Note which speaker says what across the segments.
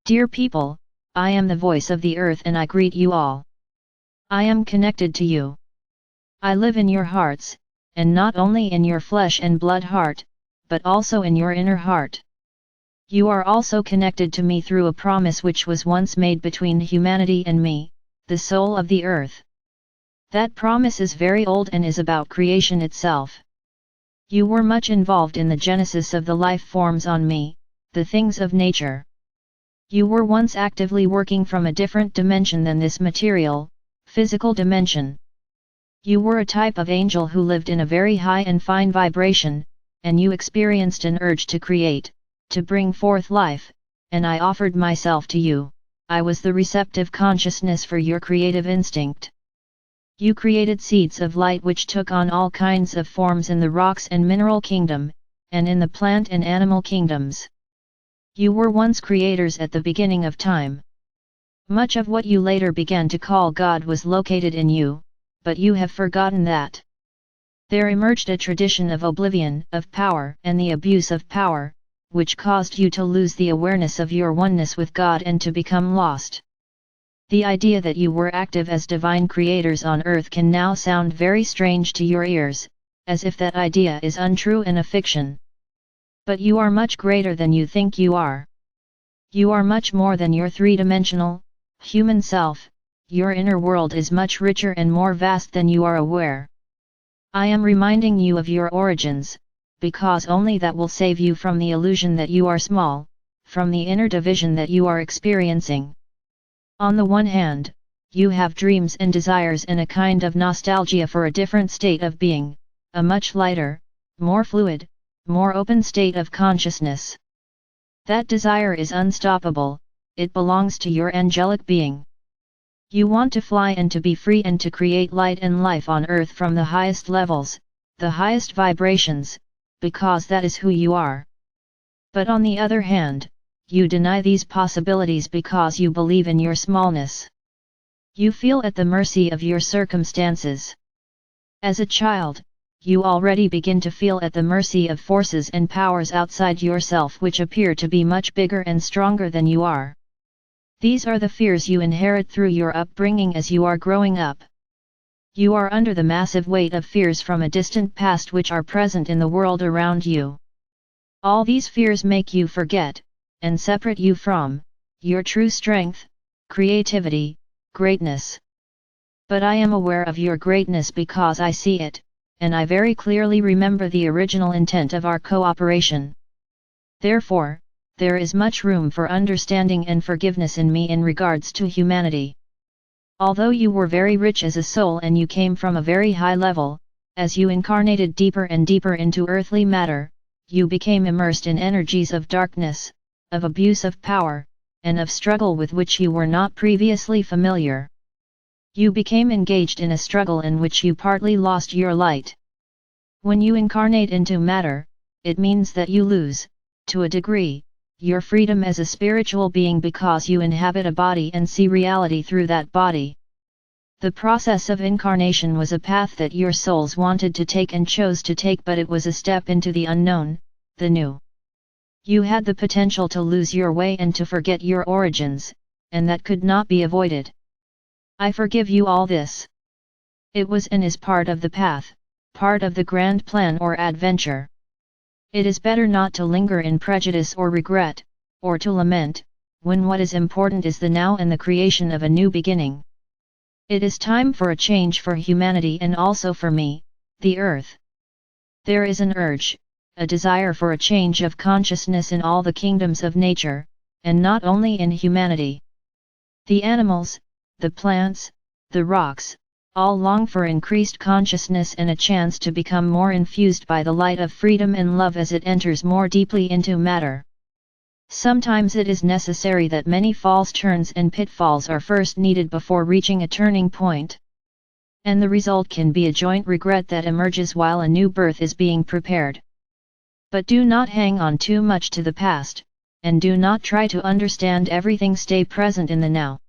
Speaker 1: Dear people, I am the voice of the earth and I greet you all. I am connected to you. I live in your hearts, and not only in your flesh and blood heart, but also in your inner heart. You are also connected to me through a promise which was once made between humanity and me, the soul of the earth. That promise is very old and is about creation itself. You were much involved in the genesis of the life forms on me, the things of nature. You were once actively working from a different dimension than this material, physical dimension. You were a type of angel who lived in a very high and fine vibration, and you experienced an urge to create, to bring forth life, and I offered myself to you. I was the receptive consciousness for your creative instinct. You created seeds of light which took on all kinds of forms in the rocks and mineral kingdom, and in the plant and animal kingdoms. You were once creators at the beginning of time. Much of what you later began to call God was located in you, but you have forgotten that. There emerged a tradition of oblivion, of power and the abuse of power, which caused you to lose the awareness of your oneness with God and to become lost. The idea that you were active as divine creators on earth can now sound very strange to your ears, as if that idea is untrue and a fiction. But you are much greater than you think you are. You are much more than your three-dimensional, human self. Your inner world is much richer and more vast than you are aware. I am reminding you of your origins, because only that will save you from the illusion that you are small, from the inner division that you are experiencing. On the one hand, you have dreams and desires and a kind of nostalgia for a different state of being, a much lighter, more fluid, more open state of consciousness. That desire is unstoppable, it belongs to your angelic being. You want to fly and to be free and to create light and life on earth from the highest levels, the highest vibrations, because that is who you are. But on the other hand, you deny these possibilities because you believe in your smallness. You feel at the mercy of your circumstances. As a child, you already begin to feel at the mercy of forces and powers outside yourself which appear to be much bigger and stronger than you are. These are the fears you inherit through your upbringing as you are growing up. You are under the massive weight of fears from a distant past which are present in the world around you. All these fears make you forget, and separate you from, your true strength, creativity, greatness. But I am aware of your greatness because I see it, and I very clearly remember the original intent of our cooperation. Therefore, there is much room for understanding and forgiveness in me in regards to humanity. Although you were very rich as a soul and you came from a very high level, as you incarnated deeper and deeper into earthly matter, you became immersed in energies of darkness, of abuse of power, and of struggle with which you were not previously familiar. You became engaged in a struggle in which you partly lost your light. When you incarnate into matter, it means that you lose, to a degree, your freedom as a spiritual being because you inhabit a body and see reality through that body. The process of incarnation was a path that your souls wanted to take and chose to take, but it was a step into the unknown, the new. You had the potential to lose your way and to forget your origins, and that could not be avoided. I forgive you all this. It was and is part of the path, part of the grand plan or adventure. It is better not to linger in prejudice or regret, or to lament, when what is important is the now and the creation of a new beginning. It is time for a change for humanity and also for me, the earth. There is an urge, a desire for a change of consciousness in all the kingdoms of nature, and not only in humanity. The animals, the plants, the rocks, all long for increased consciousness and a chance to become more infused by the light of freedom and love as it enters more deeply into matter. Sometimes it is necessary that many false turns and pitfalls are first needed before reaching a turning point. And the result can be a joint regret that emerges while a new birth is being prepared. But do not hang on too much to the past, and do not try to understand everything. Stay present in the now.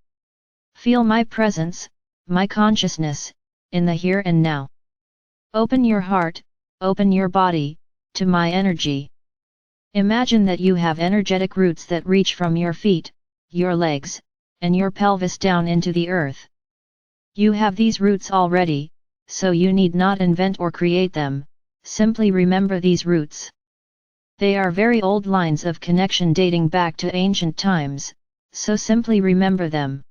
Speaker 1: Feel my presence, my consciousness, in the here and now. Open your heart, open your body, to my energy. Imagine that you have energetic roots that reach from your feet, your legs, and your pelvis down into the earth. You have these roots already, so you need not invent or create them, simply remember these roots. They are very old lines of connection dating back to ancient times, so simply remember them.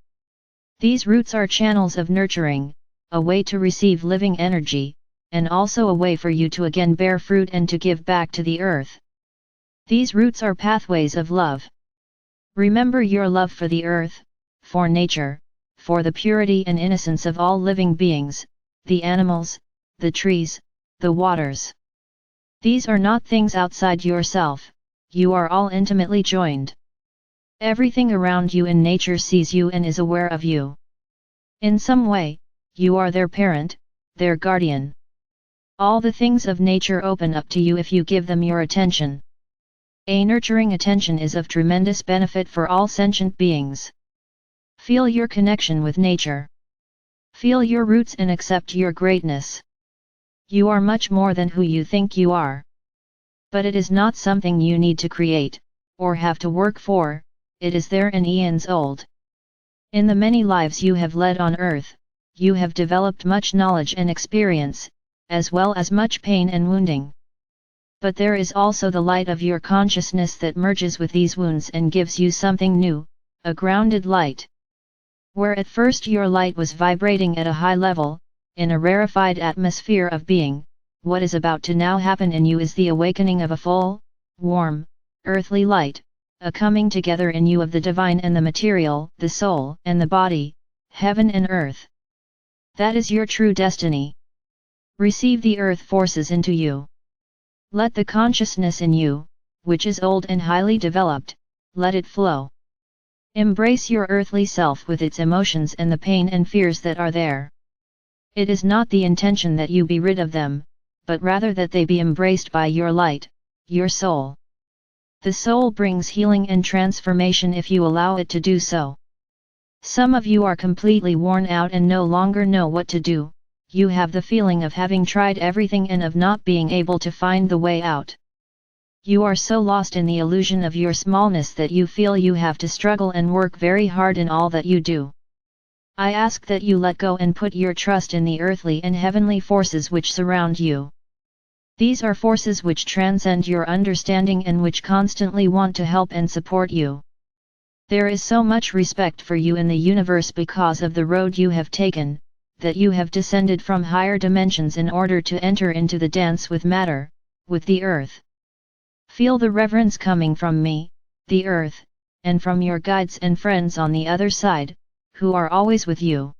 Speaker 1: These roots are channels of nurturing, a way to receive living energy, and also a way for you to again bear fruit and to give back to the earth. These roots are pathways of love. Remember your love for the earth, for nature, for the purity and innocence of all living beings, the animals, the trees, the waters. These are not things outside yourself, you are all intimately joined. Everything around you in nature sees you and is aware of you. In some way, you are their parent, their guardian. All the things of nature open up to you if you give them your attention. A nurturing attention is of tremendous benefit for all sentient beings. Feel your connection with nature. Feel your roots and accept your greatness. You are much more than who you think you are. But it is not something you need to create, or have to work for, it is there and eons old. In the many lives you have led on earth, you have developed much knowledge and experience, as well as much pain and wounding. But there is also the light of your consciousness that merges with these wounds and gives you something new, a grounded light. Where at first your light was vibrating at a high level, in a rarefied atmosphere of being, what is about to now happen in you is the awakening of a full, warm, earthly light, a coming together in you of the divine and the material, the soul and the body, heaven and earth. That is your true destiny. Receive the earth forces into you. Let the consciousness in you, which is old and highly developed, let it flow. Embrace your earthly self with its emotions and the pain and fears that are there. It is not the intention that you be rid of them, but rather that they be embraced by your light, your soul. The soul brings healing and transformation if you allow it to do so. Some of you are completely worn out and no longer know what to do. You have the feeling of having tried everything and of not being able to find the way out. You are so lost in the illusion of your smallness that you feel you have to struggle and work very hard in all that you do. I ask that you let go and put your trust in the earthly and heavenly forces which surround you. These are forces which transcend your understanding and which constantly want to help and support you. There is so much respect for you in the universe because of the road you have taken, that you have descended from higher dimensions in order to enter into the dance with matter, with the earth. Feel the reverence coming from me, the earth, and from your guides and friends on the other side, who are always with you.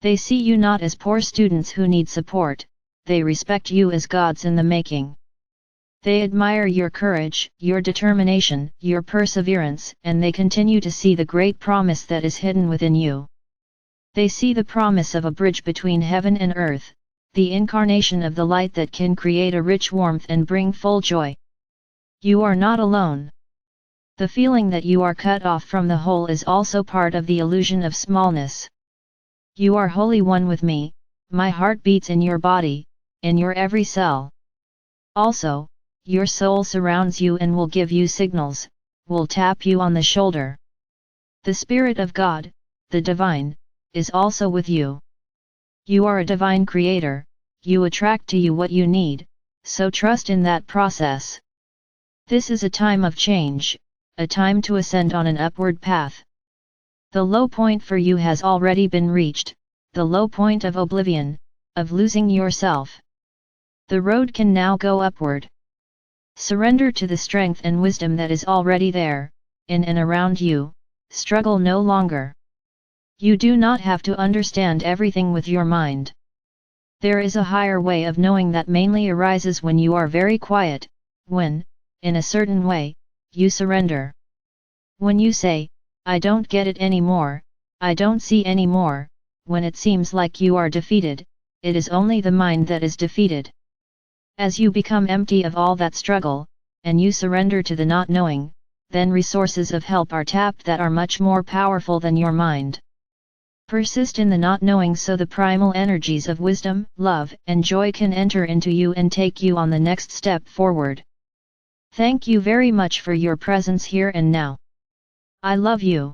Speaker 1: They see you not as poor students who need support, they respect you as gods in the making. They admire your courage, your determination, your perseverance, and they continue to see the great promise that is hidden within you. They see the promise of a bridge between heaven and earth, the incarnation of the light that can create a rich warmth and bring full joy. You are not alone. The feeling that you are cut off from the whole is also part of the illusion of smallness. You are wholly one with me, my heart beats in your body, in your every cell. Also, your soul surrounds you and will give you signals, will tap you on the shoulder. The Spirit of God, the Divine, is also with you. You are a divine creator, you attract to you what you need, so trust in that process. This is a time of change, a time to ascend on an upward path. The low point for you has already been reached, the low point of oblivion, of losing yourself. The road can now go upward. Surrender to the strength and wisdom that is already there, in and around you, struggle no longer. You do not have to understand everything with your mind. There is a higher way of knowing that mainly arises when you are very quiet, when, in a certain way, you surrender. When you say, I don't get it anymore, I don't see anymore, when it seems like you are defeated, it is only the mind that is defeated. As you become empty of all that struggle, and you surrender to the not knowing, then resources of help are tapped that are much more powerful than your mind. Persist in the not knowing so the primal energies of wisdom, love, and joy can enter into you and take you on the next step forward. Thank you very much for your presence here and now. I love you.